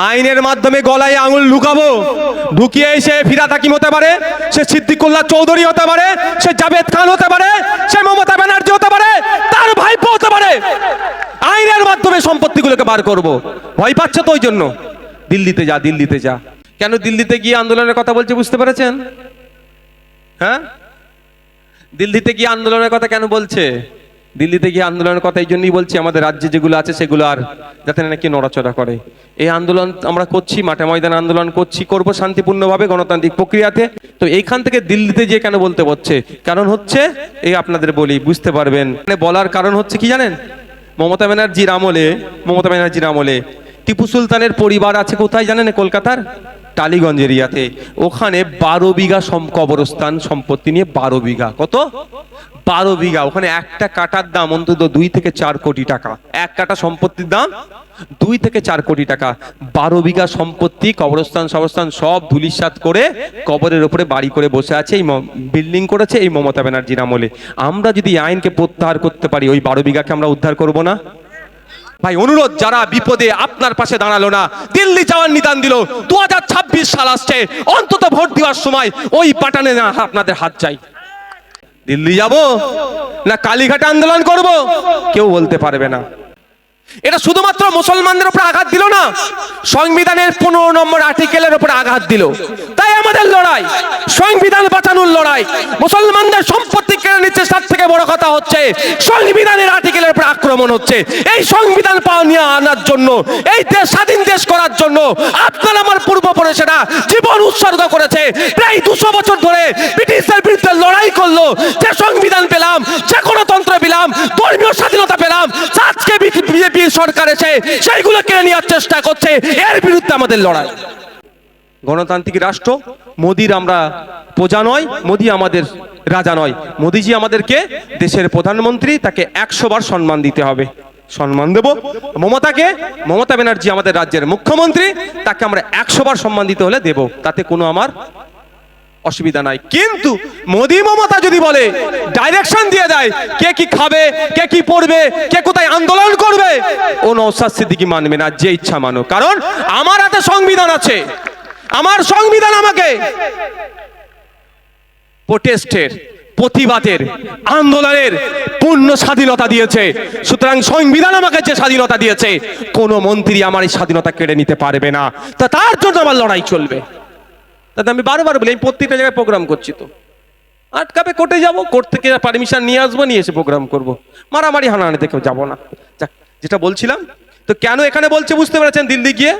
আইনের মাধ্যমে গলায় আঙুল ঢুকাবো, ঢুকিয়ে সে ফিরহাদ হাকিম হতে পারে, সে সিদ্দিকুল্লাহ চৌধুরী হতে পারে, সে জাভেদ খান হতে পারে, সে মমতা ব্যানার্জি হতে পারে, তার ভাইপো হতে পারে। আইনের মাধ্যমে সম্পত্তিগুলোকে বার করব। ভয় পাচ্ছে তো ওই জন্য দিল্লিতে যা, দিল্লিতে যা। কেন দিল্লিতে গিয়ে আন্দোলনের কথা বলছে বুঝতে পেরেছেন? হ্যাঁ, দিল্লিতে গিয়ে আন্দোলনের কথা কেন বলছে? দিল্লিতে গিয়ে আন্দোলনের কথা এই জন্যই বলছি, আমাদের রাজ্যে যেগুলো আছে সেগুলো আর যাতে নাকি নড়াচড়া করে। এই আন্দোলন আমরা করছি, মাঠে ময়দানে আন্দোলন করছি, করব শান্তিপূর্ণভাবে গণতান্ত্রিক প্রক্রিয়াতে। তো এইখান থেকে দিল্লিতে যে কেন বলতে হচ্ছে, কারণ হচ্ছে এই আপনাদের বলি বুঝতে পারবেন। মানে বলার কারণ হচ্ছে কি জানেন? মমতা ব্যানার্জির আমলে টিপু সুলতানের পরিবার আছে কোথায় জানেন? কলকাতার টালিগঞ্জ এরিয়াতে। ওখানে 12 বিঘা কবরস্থান সম্পত্তি নিয়ে 12 বিঘা, কত? 12 বিঘা। ওখানে একটা কাটার দাম অন্তত 2 থেকে 4 কোটি টাকা। এক কাটা সম্পত্তির দাম 2 থেকে 4 কোটি টাকা। 12 বিঘা সম্পত্তি, কবরস্থান সব ধুলিসাৎ করে কবরের উপরে বাড়ি করে বসে আছে। এই বিল্ডিং করেছে এই মমতা ব্যানার্জির আমলে। আমরা যদি আইনকে প্রত্যাহার করতে পারি, ওই 12 বিঘাকে আমরা উদ্ধার করব না? ভাই অনুরোধ, যারা বিপদে আপনার পাশে দাঁড়ালো না, দিল্লি যাওয়ার নিদান দিল, 2026 সাল আসছে, অন্তত ভোট দেওয়ার সময় ওই বাটনে না আপনাদের হাত চাই। দিল্লি যাব না কালীঘাটে আন্দোলন করব কেউ বলতে পারবে না। এটা শুধুমাত্র মুসলমানদের উপর আঘাত দিল না, সংবিধানের 15 নম্বর আর্টিকেলের উপর আঘাত দিল। তাই আমাদের লড়াই সংবিধান বাঁচানোর লড়াই। মুসলমানদের সম্পত্তি কেড়ে নিচ্ছে, তার থেকে বড় কথা হচ্ছে সংবিধানের আর্টিকেলের উপর আক্রমণ হচ্ছে। এই সংবিধান পাওয়া নিয়ে আনার জন্য, এই দেশ স্বাধীন দেশ করার জন্য আপনার আমার পূর্বপুরুষেরা জীবন উৎসর্গ করেছে। প্রায় 200 বছর ধরে ব্রিটিশদের বিরুদ্ধে লড়াই করলো। যে সংবিধান পেলাম, যে গণতন্ত্র পেলাম, ধর্মীয় স্বাধীনতা পেলাম, আজকে বিজেপি সরকার এসে সেইগুলো কেড়ে নেওয়ার চেষ্টা করছে। এর বিরুদ্ধে আমাদের লড়াই। গণতান্ত্রিক রাষ্ট্র, মোদির আমরা প্রজা নয়, মোদি আমাদের রাজা নয়। মোদিজি আমাদেরকে দেশের প্রধানমন্ত্রী, তাকে 100 বার সম্মান দিতে হবে, সম্মান দেব। মমতা ব্যানার্জি আমাদের রাজ্যের মুখ্যমন্ত্রী, তাকে আমরা 100 বার সম্মান দিতে হলে দেব, তাতে কোনো আমার অসুবিধা নাই। কিন্তু মোদি মমতা যদি বলে, ডাইরেকশন দিয়ে দেয় কে কি খাবে, কে কি পড়বে, কে কোথায় আন্দোলন করবে, ও নওশাদ সিদ্দিকী মানবে না। যে ইচ্ছা মানো, কারণ আমার হাতে সংবিধান আছে। আমার সংবিধান আমাকে প্রোটেস্টের, প্রতিবাদের, আন্দোলনের পূর্ণ স্বাধীনতা দিয়েছে। সুতরাং সংবিধান আমাকে যে স্বাধীনতা দিয়েছে, কোনো মন্ত্রী আমার এই স্বাধীনতা কেড়ে নিতে পারবে না। তা তার জন্য আমার লড়াই চলবে। তাতে আমি বারবার বলি, আমি প্রত্যেকটা জায়গায় প্রোগ্রাম করছি, তো আটকাবে, কোর্টে যাবো, কোর্ট থেকে পারমিশন নিয়ে আসবো, নিয়ে এসে প্রোগ্রাম করবো। মারামারি হানাহানিতে কেউ যাবো না। যেটা বলছিলাম, তো কেন এখানে বলছে বুঝতে পেরেছেন? দিল্লি গিয়ে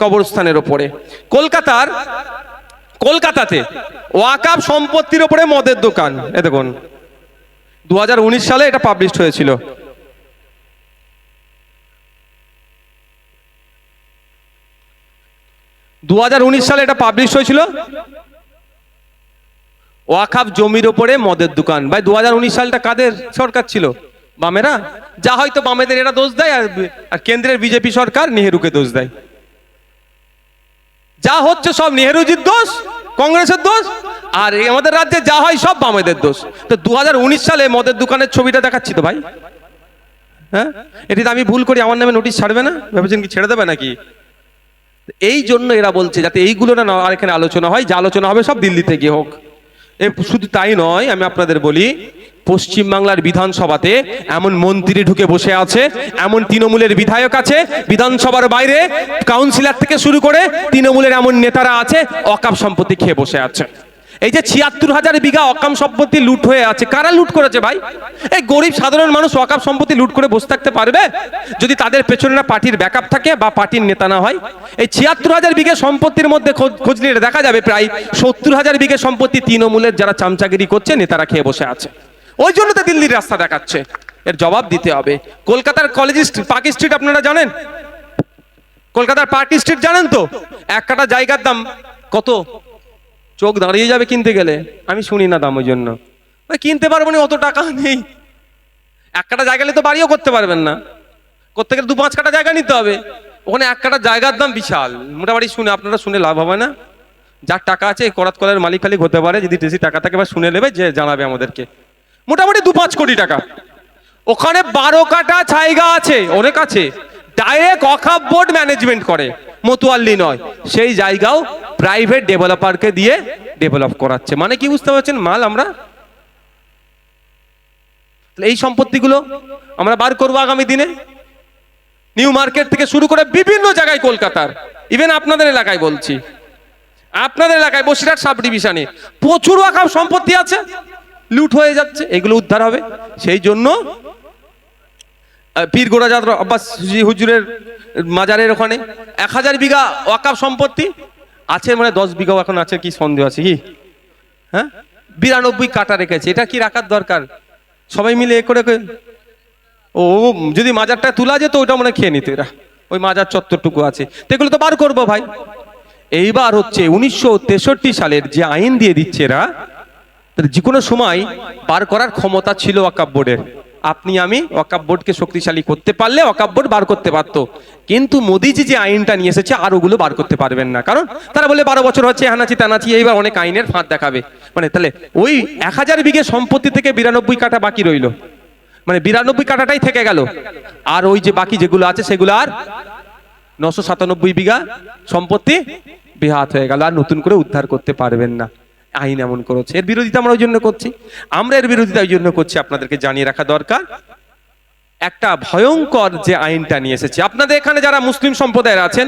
কবরস্থানের ওপরে, কলকাতাতে ওয়াকাফ সম্পত্তির ওপরে মদের দোকান। এ দেখুন 2019 সালে এটা পাবলিশড হয়েছিল। সালে এটা পাবলিশ হয়েছিল। ওয়াকাফ জমির ওপরে মদের দোকান। ভাই 2019 সালটা কাদের সরকার ছিল? বামেরা। যা হয়তো বামেদের এরা দোষ দেয়, আর কেন্দ্রের বিজেপি সরকার নেহেরুকে দোষ দেয়। যা হচ্ছে সব নেহেরুজির দোষ, কংগ্রেসের দোষ, আর আমাদের রাজ্যে যা হয় সব বামেদের দোষ। তো 2019 সালে মদের দোকানের ছবিটা দেখাচ্ছি তো ভাই। হ্যাঁ, এটি আমি ভুল করি আমার নামে নোটিশ ছাড়বে না? ভেবেছেন কি ছেড়ে দেবে নাকি? এই জন্য এরা বলছে যাতে এইগুলো না আর এখানে আলোচনা হয়, যা আলোচনা হবে সব দিল্লিতে গিয়ে হোক। শুধু তাই নয়, আমি আপনাদের বলি, পশ্চিমবাংলার বিধানসভাতে এমন মন্ত্রী ঢুকে বসে আছে, এমন তৃণমূলের বিধায়ক আছে, বিধানসভার বাইরে কাউন্সিলর থেকে শুরু করে তৃণমূলের এমন নেতারা আছে, ওয়াকাফ সম্পত্তি খেয়ে বসে আছে। এই যে 76,000 বিঘা ওয়াকাফ সম্পত্তি লুট হয়ে আছে, কারা লুট করেছে ভাই? এই গরিব সাধারণ মানুষ ওয়াকাফ সম্পত্তি লুট করে বসে থাকতে পারবে যদি তাদের পেছনে না পার্টির ব্যাকআপ থাকে বা পার্টির নেতা না হয়? এই 76,000 বিঘা সম্পত্তির মধ্যে খোঁজ নিয়ে দেখা যাবে প্রায় 70,000 বিঘা সম্পত্তি তৃণমূলের যারা চামচাগিরি করছে, নেতারা খেয়ে বসে আছে। ওই জন্য তো দিল্লির রাস্তা দেখাচ্ছে। এর জবাব দিতে হবে। কলকাতার কলেজ পার্ক স্ট্রিট আপনারা জানেন? কলকাতার পার্ক স্ট্রিট জানেন তো? এক কাটা জায়গার দাম কত? চোখ দাঁড়িয়ে যাবে কিনতে গেলে। আমি শুনি না দাম, ওই জন্য কিনতে পারবো না, অত টাকা নেই। এক কাটা জায়গা নিয়ে তো বাড়িও করতে পারবেন না, করতে গেলে 2-5 কাটা জায়গা নিতে হবে। ওখানে এক কাটা জায়গার দাম বিশাল। মোটামুটি শুনে আপনারা শুনে লাভ হবে না। যার টাকা আছে করাত কলের মালিক খালিক হতে পারে, যদি বেশি টাকা থাকে বা শুনে নেবে, যে জানাবে আমাদেরকে। মোটামুটি 2-5 কোটি টাকা। ওখানে 12 কাটা জায়গা আছে, অনেক আছে। ডাইরেক্ট ওয়াকফ বোর্ড ম্যানেজমেন্ট করে। মতুয়াল্লি নয়, সেই জায়গাও প্রাইভেট ডেভেলপারকে দিয়ে ডেভেলপ করাচ্ছে। মানে কি বুঝতে পারছেন মাল আমরা এই সম্পত্তিগুলো আমরা বার করবো আগামী দিনে। নিউ মার্কেট থেকে শুরু করে বিভিন্ন জায়গায় কলকাতার, ইভেন আপনাদের এলাকায় বলছি, আপনাদের এলাকায় বসিরহাট সাব ডিভিশনে প্রচুর ওয়াকফ সম্পত্তি আছে, লুট হয়ে যাচ্ছে, এগুলো উদ্ধার হবে। সেই জন্য পীর গোরাজাত আব্বাস হুজুরের মাজারের ওখানে 1000 বিঘা ওয়াকফ সম্পত্তি আছে, মানে 10 বিঘাও এখন আছে, কি সন্দেহ আছে কি? হ্যাঁ, 92 কাটা রেখেছে। এটা কি রাখার দরকার? সবাই মিলে এ করে ও যদি মাজারটা তোলা যেত ওইটা মনে খেয়ে নিত এরা, ওই মাজার চত্বরটুকু আছে, তো এগুলো তো বার করবো ভাই। এইবার হচ্ছে 1963 সালের যে আইন দিয়ে দিচ্ছে এরা, যে কোনো সময় বার করার ক্ষমতা ছিল ওয়াকফ বোর্ডের। আপনি আমি ওয়াকফ বোর্ডকে শক্তিশালী করতে পারলে ওয়াকফ বোর্ড বার করতে পারতো, কিন্তু মোদিজি যে আইনটা নিয়ে এসেছে আর ওগুলো বার করতে পারবেন না, কারণ তারা বলে 12 বছর হচ্ছে হানাচি তানাচি, এইবার অনেক আইনের ফাঁদ দেখাবে। মানে তাহলে ওই 1000 বিঘে সম্পত্তি থেকে 92 কাটা বাকি রইল, মানে 92 কাটাটাই থেকে গেল, আর ওই যে বাকি যেগুলো আছে সেগুলো আর 997 বিঘা সম্পত্তি বেহাত হয়ে গেল, আর নতুন করে উদ্ধার করতে পারবেন না। আইন এমন করেছে, এর বিরোধিতা আমরা ওই জন্য করছি। আমরা এর বিরোধিতা ওই জন্য করছি, আপনাদেরকে জানিয়ে রাখা দরকার একটা ভয়ঙ্কর যে আইনটা নিয়ে এসেছে। আপনাদের এখানে যারা মুসলিম সম্প্রদায়ের আছেন,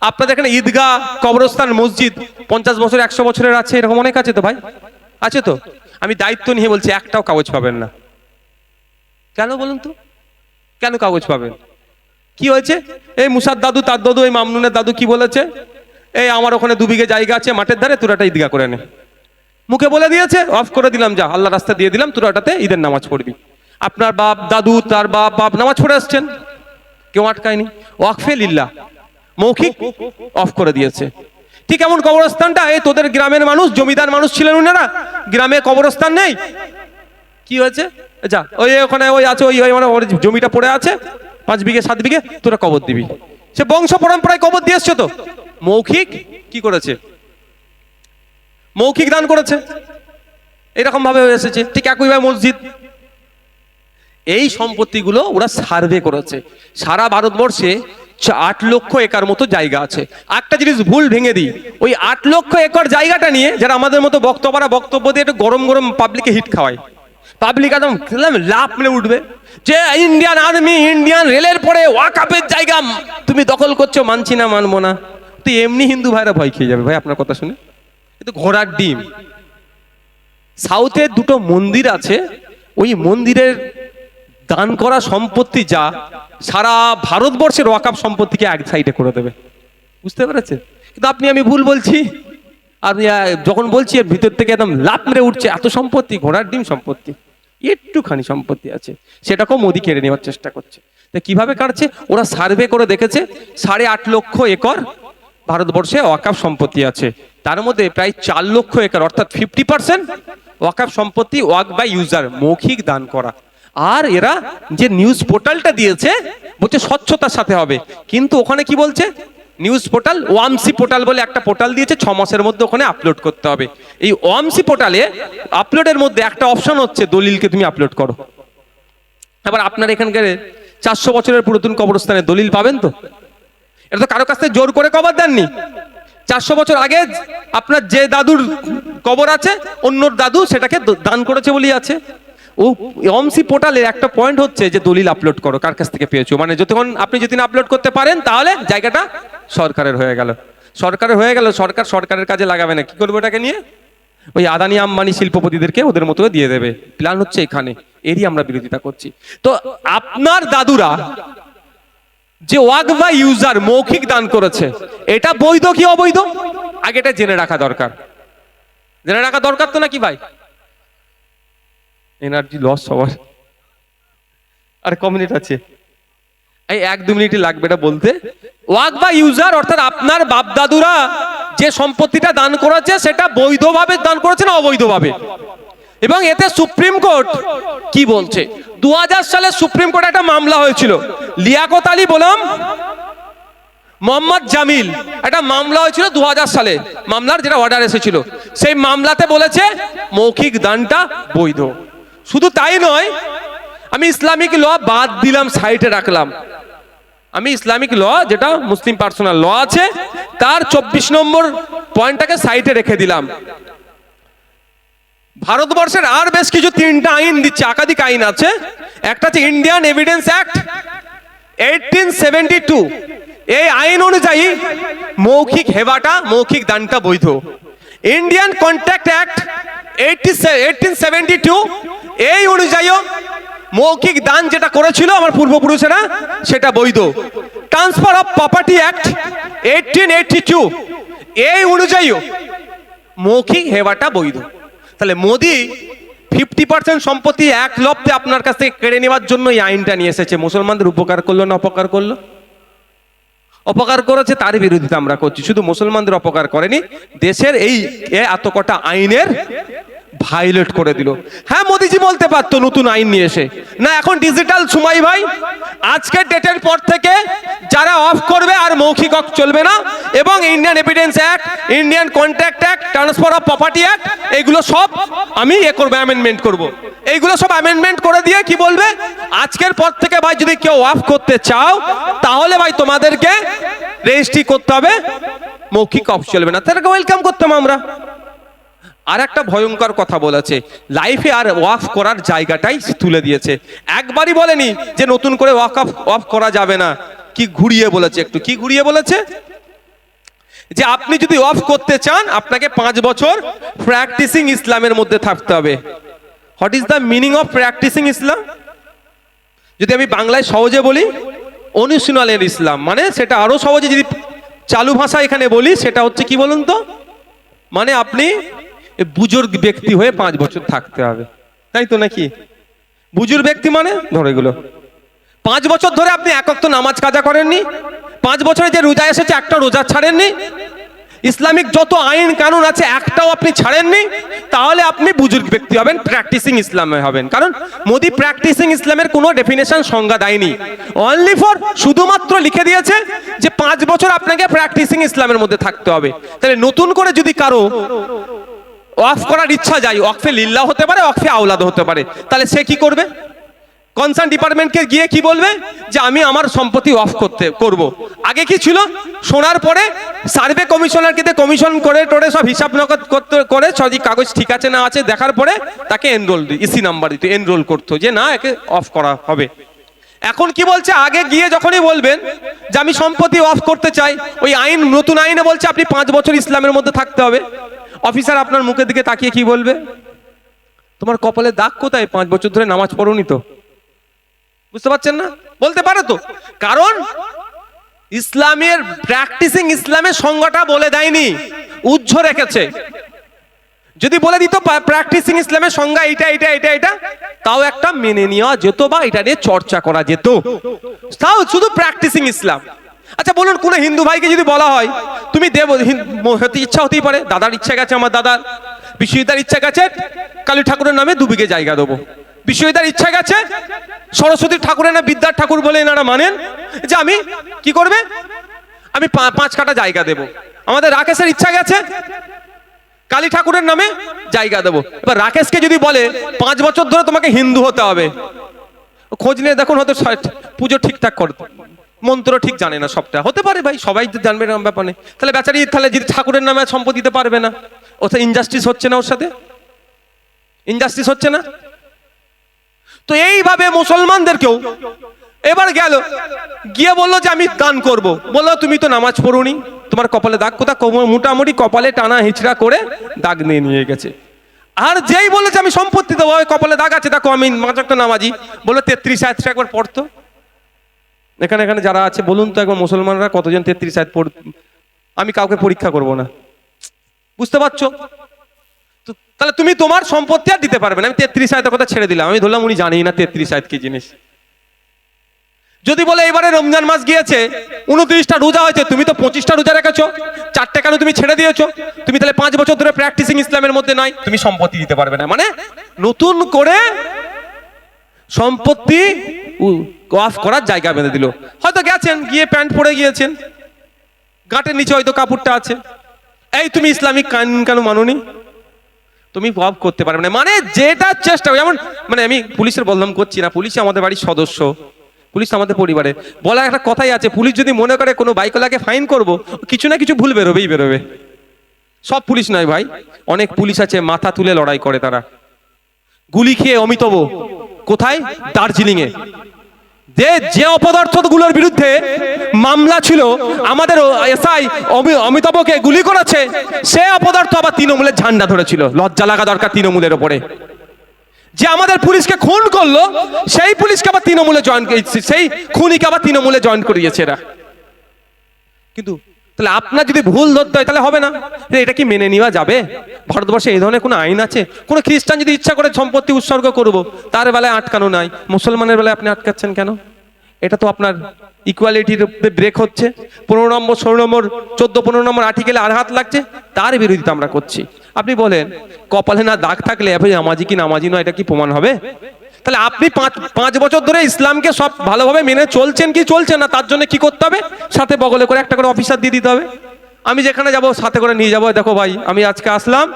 আপনাদের এখানে ঈদগাহ, কবরস্থান, মসজিদ 50 বছর 100 বছরের আছে, এরকম অনেক আছে তো ভাই, আছে তো? আমি দায়িত্ব নিয়ে বলছি, একটাও কাগজ পাবেন না। কেন বলুন তো, কেন কাগজ পাবেন? কি হয়েছে? এই মুসার দাদু, তার দাদু, এই মামনুনের দাদু কি বলেছে, এই আমার ওখানে 2 বিঘে জায়গা আছে মাঠের ধারে, তোরা একটা ঈদগাহ করে নে। মুখে বলে দিয়েছে, অফ করে দিলাম, যা আল্লাহ রাস্তা দিয়ে দিলাম, তোরা ওটাতে ঈদের নামাজ পড়বি। আপনার বাপ দাদু, তার বাপ নামাজ পড়ে আসছেন, কেউ আটকায়নি। ওয়াকফে লিল্লাহ মৌখিক অফ করে দিয়েছে। ঠিক এমন কবরস্থানটা, এই তোদের গ্রামের মানুষ, জমিদার মানুষ ছিলেন ওনারা, গ্রামে কবরস্থান নেই, কি হয়েছে, যা ওই ওখানে ওই আছে, ওই মানে জমিটা পড়ে আছে 5 বিঘে 7 বিঘে, তোরা কবর দিবি। সে বংশ পরম্পরায় কবর দিয়ে এসছে, তো মৌখিক কি করেছে, মৌখিক দান করেছে, এরকম ভাবে হয়ে এসেছে। ঠিক একইভাবে মসজিদ, এই সম্পত্তিগুলো ওরা সার্ভে করেছে। সারা ভারতবর্ষে 8 লক্ষ একর মতো জায়গা আছে। একটা জিনিস ভুল ভেঙে দিই, ওই 8 লক্ষ একর জায়গাটা নিয়ে যারা আমাদের মতো বক্তব্য দিয়ে একটু গরম গরম পাবলিকে হিট খাওয়ায়, পাবলিক একদম লাভ মেরে উঠবে যে ইন্ডিয়ান আর্মি, ইন্ডিয়ান রেলের পরে ওয়াকফের জায়গা তুমি দখল করছো, মানছি না, মানবো না। তো এমনি হিন্দু ভাইরা ভয় খেয়ে যাবে ভাই আপনার কথা শুনে, কিন্তু ঘোড়ার ডিম। সাউথে 2টো মন্দির আছে, ওই মন্দিরের দান করা সম্পত্তি যা সারা ভারতবর্ষের ওয়াকফ সম্পত্তিকে এক সাইডে করে দেবে, বুঝতে পেরেছেন? কিন্তু আপনি আমি ভুল বলছি, আর যখন বলছি এর ভিতর থেকে একদম লাফ মেরে উঠছে, এত সম্পত্তি, ঘোড়ার ডিম সম্পত্তি, একটুখানি সম্পত্তি আছে, সেটাকেও মোদি কেড়ে নেওয়ার চেষ্টা করছে। তো কিভাবে কাটছে? ওরা সার্ভে করে দেখেছে 8.5 লক্ষ একর ভারতবর্ষে ওয়াকফ সম্পত্তি আছে, তার মধ্যে প্রায় 4 লক্ষ একর অর্থাৎ 50% ওয়াকফ সম্পত্তি ওয়াক বাই ইউজার, মৌখিক দান করা। আর এরা যে নিউজ পোর্টালটা দিয়েছে বলছে স্বচ্ছতার সাথে হবে, কিন্তু ওখানে কি বলছে, নিউজ পোর্টাল ওয়ামসি পোর্টাল বলে একটা পোর্টাল দিয়েছে, 6 মাসের মধ্যে ওখানে আপলোড করতে হবে। এই ওয়ামসি পোর্টালে আপলোডের মধ্যে একটা অপশন হচ্ছে দলিলকে তুমি আপলোড করো। এবার আপনার এখানকার 400 বছরের পুরাতন কবরস্থানে দলিল পাবেন তো? এটা তো কারো কাছ থেকে জোর করে কবর দেননি। 400 বছর আগে আপনার যে দাদুর কবর আছে, অন্য দাদু সেটাকে দান করেছে বলেই আছে। ও ওয়ামসি পোর্টালের একটা পয়েন্ট হচ্ছে যে দলিল আপলোড করো, কার কাছ থেকে পেয়েছো, মানে যতক্ষণ আপনি যদি না আপলোড করতে পারেন তাহলে জায়গাটা সরকারের হয়ে গেল। সরকারের হয়ে গেল, সরকারের কাজে লাগাবে না, কি করবে ওটাকে নিয়ে? ওই আদানি আম্বানি শিল্পপতিদেরকে ওদের মতো দিয়ে দেবে, প্ল্যান হচ্ছে এখানে। এরই আমরা বিরোধিতা করছি। তো আপনার দাদুরা যে ওয়াক বাই ইউজার মৌখিক দান করেছে, এটা বৈধ কি অবৈধ? আগে এটা জেনে রাখা দরকার, জেনে রাখা দরকার তো নাকি ভাই? এনার্জি লস সবার। আর ক মিনিট আছে? এই 1-2 মিনিটই লাগবে এটা বলতে। ওয়াক বাই ইউজার অর্থাৎ আপনার বাপ দাদুরা যে সম্পত্তিটা দান করেছে সেটা বৈধভাবে দান করেছে না অবৈধভাবে? এবং এতে সুপ্রিম কোর্ট কি বলছে? 2000 সালে সুপ্রিম কোর্টে একটা মামলা হয়েছিল, লিয়াকত আলী বনাম মোহাম্মদ জামিল, একটা মামলা হয়েছিল 2000 সালে। মামলার যেটা অর্ডার এসেছিল, সেই মামলাতে বলেছে মৌখিক দানটা বৈধ। শুধু তাই নয়, আমি ইসলামিক ল বাদ দিলাম, সাইডে রাখলাম, আমি ইসলামিক ল, যেটা মুসলিম পার্সোনাল ল আছে, তার 24 নম্বর পয়েন্টটাকে সাইডে রেখে দিলাম। ভারতবর্ষের আর বেশ কিছু 3টা আইন দিচ্ছে, একাধিক আইন আছে। একটা হচ্ছে ইন্ডিয়ান এভিডেন্স অ্যাক্ট 1872। এই আইন অনুযায়ী মৌখিক হেবাটা, মৌখিক দানটা বৈধ। ইন্ডিয়ান কন্ট্রাক্ট অ্যাক্ট 1872, এই অনুযায়ীও মৌখিক দান যেটা করেছিল আমার পূর্বপুরুষেরা সেটা বৈধ। ট্রান্সফার অফ প্রপার্টি অ্যাক্ট 1882, এই অনুযায়ীও মৌখিক হেবাটা বৈধ। তাহলে মোদি 50% সম্পত্তি এক লপ্তে আপনার কাছ থেকে কেড়ে নেওয়ার জন্য এই আইনটা নিয়ে এসেছে। মুসলমানদের উপকার করলো না অপকার করলো? অপকার করেছে, তার বিরোধিতা আমরা করছি। শুধু মুসলমানদের অপকার করেনি, দেশের এই এত কটা আইনের ভায়োলেট করে দিল। হ্যাঁ, মোদিজি বলতে পারতো নতুন আইন নিয়ে এসে, না এখন ডিজিটাল সময় ভাই, আজকের ডেটের পর থেকে যারা অফ করবে আর মৌখিক অফ চলবে না, এবং Indian evidence act, Indian contract act, transfer of property act, এগুলো সব আমি করবো, অ্যামেন্ডমেন্ট করব। এইগুলো সব অ্যামেন্ডমেন্ট করে দিয়ে কি বলবে, আজকের পর থেকে ভাই যদি কেউ অফ করতে চাও তাহলে ভাই তোমাদেরকে রেজিস্ট্রি করতে হবে, মৌখিক অফ চলবে না। তাদেরকে ওয়েলকাম করতাম আমরা। আর একটা ভয়ঙ্কর কথা বলেছে, লাইফে আর ওয়াকফ করার জায়গাটাই তুলে দিয়েছে। একবারই বলেনি যে নতুন করে ওয়াকফ করা যাবে না, কি ঘুরিয়ে বলেছে, একটু কি ঘুরিয়ে বলেছে, যে আপনি যদি ওয়াকফ করতে চান আপনাকে 5 বছর প্র্যাকটিসিং ইসলামের মধ্যে থাকতে হবে। What is the meaning of practising Islam? যদি আমি বাংলায় সহজে বলি, অনুশীলনের ইসলাম। মানে সেটা আরো সহজে যদি চালু ভাষা এখানে বলি, সেটা হচ্ছে কি বলুন তো, মানে আপনি বুজুর্গ ব্যক্তি হয়ে 5 বছর থাকতে হবে, তাই তো নাকি? বুজুর্গ ব্যক্তি মানে ধরে এগুলো 5 বছর ধরে আপনি এক ওয়াক্ত নামাজ কাজা করেননি, 5 বছরে যে রোজা এসেছে একটা রোজা ছাড়েননি, ইসলামিক যত আইন কানুন আছে একটাও আপনি ছাড়েননি, তাহলে আপনি বুজুর্গ ব্যক্তি হবেন, প্র্যাকটিসিং ইসলামে হবেন। কারণ মোদি প্র্যাকটিসিং ইসলামের কোনো ডেফিনেশন, সংজ্ঞা দেয়নি। অনলি ফর শুধুমাত্র লিখে দিয়েছে যে 5 বছর আপনাকে প্র্যাকটিসিং ইসলামের মধ্যে থাকতে হবে। তাহলে নতুন করে যদি কারো ওয়াকফ করার ইচ্ছা যায়, ওয়াকফে লিল্লাহ হতে পারে, ওয়াকফে আওলাদ হতে পারে, তাহলে সে কি করবে? কনসার্ন ডিপার্টমেন্টকে গিয়ে কি বলবে যে আমি আমার সম্পত্তি ওয়াকফ করব। আগে কি ছিল, শোনার পরে সার্ভে কমিশনারকে কমিশন করে টোরে সব হিসাব নগদ করে সব কাগজ ঠিক আছে না আছে দেখার পরে তাকে এনরোল ইসি নাম্বার দিত, এনরোল করতো যে না একে অফ করা হবে। এখন কি বলছে, আগে গিয়ে যখনই বলবেন যে আমি সম্পত্তি অফ করতে চাই, ওই আইন, নতুন আইনে বলছে আপনি 5 বছর ইসলামের মধ্যে থাকতে হবে। অফিসার আপনার মুখের দিকে তাকিয়ে কি বলবে, তোমার কপালে দাগ কোথায়, 5 বছর ধরে নামাজ পড়োনি তো? বুঝতে পারছেন না? বলতে পারে তো, কারণ ইসলামের প্র্যাকটিসিং ইসলামের সংজ্ঞাটা বলে দেয়নি, উজ্জ্ব রেখেছে। যদি বলে দিত প্র্যাকটিসিং ইসলামের সংজ্ঞা এটা এটা এটা এটা, তাও একটা মেনে নেওয়া যেত বা এটা নিয়ে চর্চা করা যেত, তাও শুধু প্র্যাকটিসিং ইসলাম। আচ্ছা বলুন, কোন হিন্দু ভাইকে যদি বলা হয় তুমি দেব, ইচ্ছা হতেই পারে, দাদার ইচ্ছা গেছে, আমার দাদার বিশ্ববিদ্যালয়ের ইচ্ছা গেছে কালী ঠাকুরের নামে 2 বিঘে জায়গা দেবো, বিশ্ববিদ্যালয়ের ইচ্ছা গেছে সরস্বতী ঠাকুরের না বিদ্যার ঠাকুর বলে এনারা মানেন যে আমি কি করবে, আমি 5 কাঠা জায়গা দেব। আমাদের রাকেশের ইচ্ছা গেছে কালী ঠাকুরের নামে জায়গা দেবো। এবার রাকেশকে যদি বলে 5 বছর ধরে তোমাকে হিন্দু হতে হবে, খোঁজ নিয়ে দেখুন হয়তো পুজো ঠিকঠাক করতে, মন্ত্র ঠিক জানে না, সবটা হতে পারে ভাই, সবাই তো জানবে না ব্যাপার নেই। তাহলে বেচারি তাহলে যদি ঠাকুরের নামে সম্পত্তি দিতে পারবে না, ওর সাথে ইনজাস্টিস হচ্ছে না, ওর সাথে ইনজাস্টিস হচ্ছে না? তো এইভাবে মুসলমানদেরকেও এবার গেল গিয়ে বললো যে আমি দান করব, বললো তুমি তো নামাজ পড়োনি, তোমার কপালে দাগ কোথায়, মোটামুটি কপালে টানা হিচড়া করে দাগ নিয়ে গেছে। আর যেই বলেছে আমি সম্পত্তি দেবো, কপালে দাগ আছে, দেখো আমি 5 ওয়াক্ত নামাজি, বললো 33 আয়াত একবার পড়তো। এখানে যারা আছে বলুন তো একবার, মুসলমানরা কতজন 33 আয়াত পড়? আমি কাউকে পরীক্ষা করব না, বুঝতে পারছো? তাহলে তুমি তোমার সম্পত্তি আর দিতে পারবে না। আমি 33 আয়াতের কথা ছেড়ে দিলাম, আমি ধরলাম উনি জানি না 33 আয়াত কি জিনিস। যদি বলে এবারে রমজান মাস গিয়েছে, 29টা রোজা হয়েছে, তুমি তো 25টা রোজা রেখেছো, 4টে কেন তুমি ছেড়ে দিয়েছো? তুমি তাহলে 5 বছর ধরে প্র্যাকটিসিং ইসলামের মধ্যে নাই, তুমি সম্পত্তি দিতে পারবে না। মানে নতুন করে সম্পত্তি ওয়াকফ করার জায়গা বেঁধে দিল। হয়তো গেছেন, গিয়ে প্যান্ট পরে গিয়েছেন, গাঁটের নিচে হয়তো কাপড়টা আছে, এই তুমি ইসলামিক কানুন কেন মানোনি, তুমি ওয়াকফ করতে পারবে না। মানে যেটা চেষ্টা, যেমন মানে আমি পুলিশের বদনাম করছি না, পুলিশ আমাদের বাড়ির সদস্য, পুলিশ আমাদের পরিবারে। বলা একটা কথাই আছে, পুলিশ যদি মনে করে কোনো বাইকওয়ালাকে ফাইন করব, কিছু না কিছু ভুল বেরোবে। সব পুলিশ নয় ভাই, অনেক পুলিশ আছে মাথা তুলে লড়াই করে, তারা গুলি খেয়ে অমিতাভ কোথায়, দার্জিলিং এ যে অপদার্থগুলোর বিরুদ্ধে মামলা ছিল, আমাদের এসআই অমিতাভকে গুলি করেছে, সে অপদার্থ আবার তৃণমূলের ঝান্ডা ধরেছিল। লজ্জা লাগা দরকার তৃণমূলের ওপরে। যে আমাদের পুলিশকে খুন করলো, সেই পুলিশকে আবার তৃণমূলে জয়েন, সেই খুনিকে আবার তৃণমূলে জয়েন করিয়েছে এরা। কিন্তু তাহলে আপনার যদি ভুল ধরতে হয় তাহলে হবে না, এটা কি মেনে নেওয়া যাবে? ভারতবর্ষে এই ধরনের কোনো আইন আছে? কোনো খ্রিস্টান যদি ইচ্ছা করে সম্পত্তি উৎসর্গ করব, তার বেলায় আটকানো নাই, মুসলমানের বেলায় আপনি আটকাচ্ছেন কেন? এটা তো আপনার ইকুয়ালিটির ব্রেক হচ্ছে। 15 নম্বর 16 নম্বর 14 15 নম্বর আর্টিকেলে আঘাত লাগছে, তার বিরোধিতা আমরা করছি। আপনি বলেন কপালে না দাগ থাকলে আপনি নামাজি কি নামাজি নয়, এটা কি প্রমাণ হবে? তাহলে আপনি 5 বছর ধরে ইসলামকে সব ভালোভাবে মেনে চলছেন কি চলছেন না, তার জন্য কি করতে হবে? সাথে বগলে করে একটা করে অফিসার দিয়ে দিতে হবে। আমি যেখানে যাব সাথে করে নিয়ে যাব, দেখো ভাই আমি আজকে আসলাম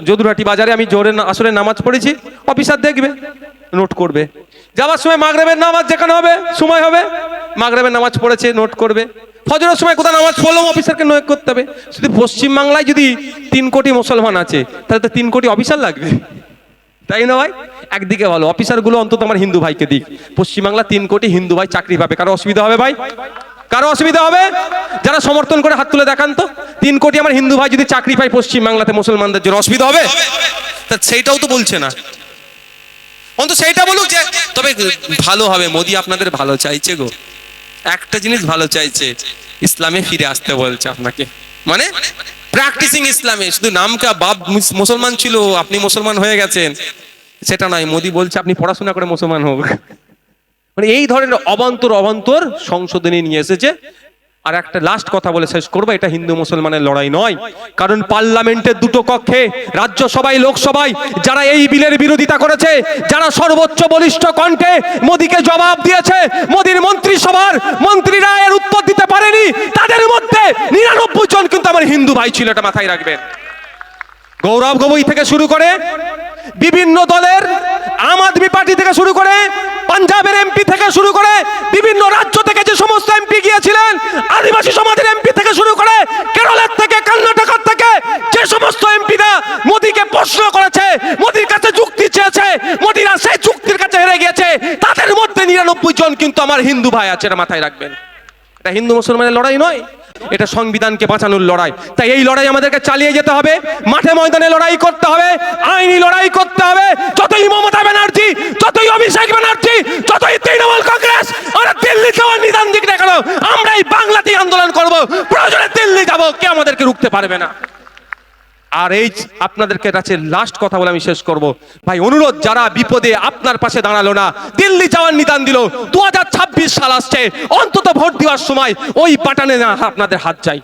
যদুরহাটি বাজারে, আমি জোরে আসরে নামাজ পড়েছি, অফিসার দেখবে, নোট করবে। যাওয়ার সময় মাগরিবের নামাজ যেখানে হবে সময় হবে, মাগরিবের নামাজ পড়েছে নোট করবে। ফজরের সময় কোথাও নামাজ পড়লেও অফিসারকে নোট করতে হবে। শুধু পশ্চিমবাংলায় যদি 3 কোটি মুসলমান আছে, তাহলে তো 3 কোটি অফিসার লাগবে, তাই না ভাই? একদিকে ভালো, অফিসারগুলো অন্তত আমার হিন্দু ভাইকে দিক। পশ্চিমবাংলা 3 কোটি হিন্দু ভাই চাকরি পাবে, কারো অসুবিধা হবে ভাই? কারো অসুবিধা হবে? যারা সমর্থন করে হাত তুলে দেখান তো, 3 কোটি আমার হিন্দু ভাই যদি চাকরি পায় পশ্চিমবাংলাতে মুসলমানদের জন্য, অসুবিধা হবে? তা সেইটাও তো বলছে না, অন্তত সেইটা বলুক যে তবে ভালো হবে, মোদি আপনাদের ভালো চাইছে গো, একটা জিনিস ভালো চাইছে, ইসলামে ফিরে আসতে বলছে আপনাকে, মানে প্র্যাকটিসিং ইসলামে। শুধু নামটা বাপ মুসলমান ছিল, আপনি মুসলমান হয়ে গেছেন, সেটা নয়। মোদি বলছে আপনি পড়াশোনা করে মুসলমান হোক। মানে এই ধরনের অবান্তর সংশোধনী নিয়ে এসেছে। আর একটা লাস্ট কথা বলে শেষ করবো, এটা হিন্দু মুসলমানের লড়াই নয়, কারণ পার্লামেন্টের 2টো কক্ষে, রাজ্যসভায় লোকসভায় যারা এই বিলের বিরোধিতা করেছে, যারা সর্বোচ্চ বলিষ্ঠ কণ্ঠে মোদিকে জবাব দিয়েছে, মোদির মন্ত্রিসভার মন্ত্রীরা এর উত্তর দিতে পারেনি, তাদের মধ্যে 99 জন কিন্তু আমার হিন্দু ভাই ছিল, এটা মাথায় রাখবেন। গৌরব গগৈ থেকে শুরু করে বিভিন্ন দলের, আম আদমি পার্টি থেকে শুরু করে, পাঞ্জাবের এমপি থেকে শুরু করে, বিভিন্ন রাজ্য থেকে যে সমস্ত এমপি গিয়েছিলেন, আদিবাসী সমাজের এমপি থেকে শুরু করে, কেরলের থেকে, কর্ণাটকের থেকে যে সমস্ত এমপিরা মোদিকে প্রশ্ন করেছে, মোদির কাছে যুক্তি চেয়েছে, মোদিরা সেই যুক্তির কাছে হেরে গিয়েছে, তাদের মধ্যে 99 জন কিন্তু আমার হিন্দু ভাই আছে, এটা মাথায় রাখবেন। এটা হিন্দু মুসলমানের লড়াই নয়, এটা সংবিধানকে বাঁচানোর লড়াই। তাই এই লড়াই আমাদেরকে চালিয়ে যেতে হবে, মাঠে ময়দানে লড়াই করতে হবে, আইনি লড়াই করতে হবে। যতই মমতা ব্যানার্জি, যতই অভিষেক ব্যানার্জি, যতই তৃণমূল কংগ্রেস আমরা দিল্লি যাওয়ার নিদান দিক না কেন, আমরা এই বাংলাতেই আন্দোলন করব, প্রয়োজনে দিল্লি যাব, কে আমাদেরকে রুখতে পারবে না। আর এই আপনাদেরকে কাছে লাস্ট কথা বলে আমি শেষ করব, ভাই অনুরোধ, যারা বিপদে আপনার পাশে দাঁড়ালো না, দিল্লি যাওয়ার নিদান দিল, 2026 সাল আসছে, অন্তত ভোট দেওয়ার সময় ওই বাটনে না আপনাদের হাত চাই।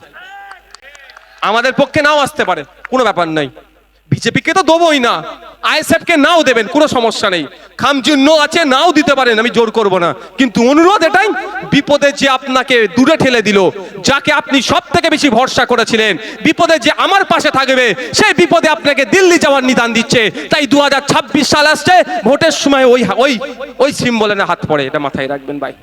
আমাদের পক্ষে নাও আসতে পারে, কোনো ব্যাপার নাই, বিজেপিকে তো দেবই না, আইএসএফকে নাও দেবেন, কোনো সমস্যা নেই, খামচিহ্ন আছে নাও দিতে পারেন, আমি জোর করব না। কিন্তু অনুরোধ এটাই, বিপদে যে আপনাকে দূরে ঠেলে দিল, যাকে আপনি সব থেকে বেশি ভরসা করেছিলেন, বিপদে যে আমার পাশে থাকবে, সেই বিপদে আপনাকে দিল্লি যাওয়ার নিদান দিচ্ছে। তাই 2026 সাল আসছে, ভোটের সময় ওই সিম্বলে না হাত পড়ে, এটা মাথায় রাখবেন ভাই।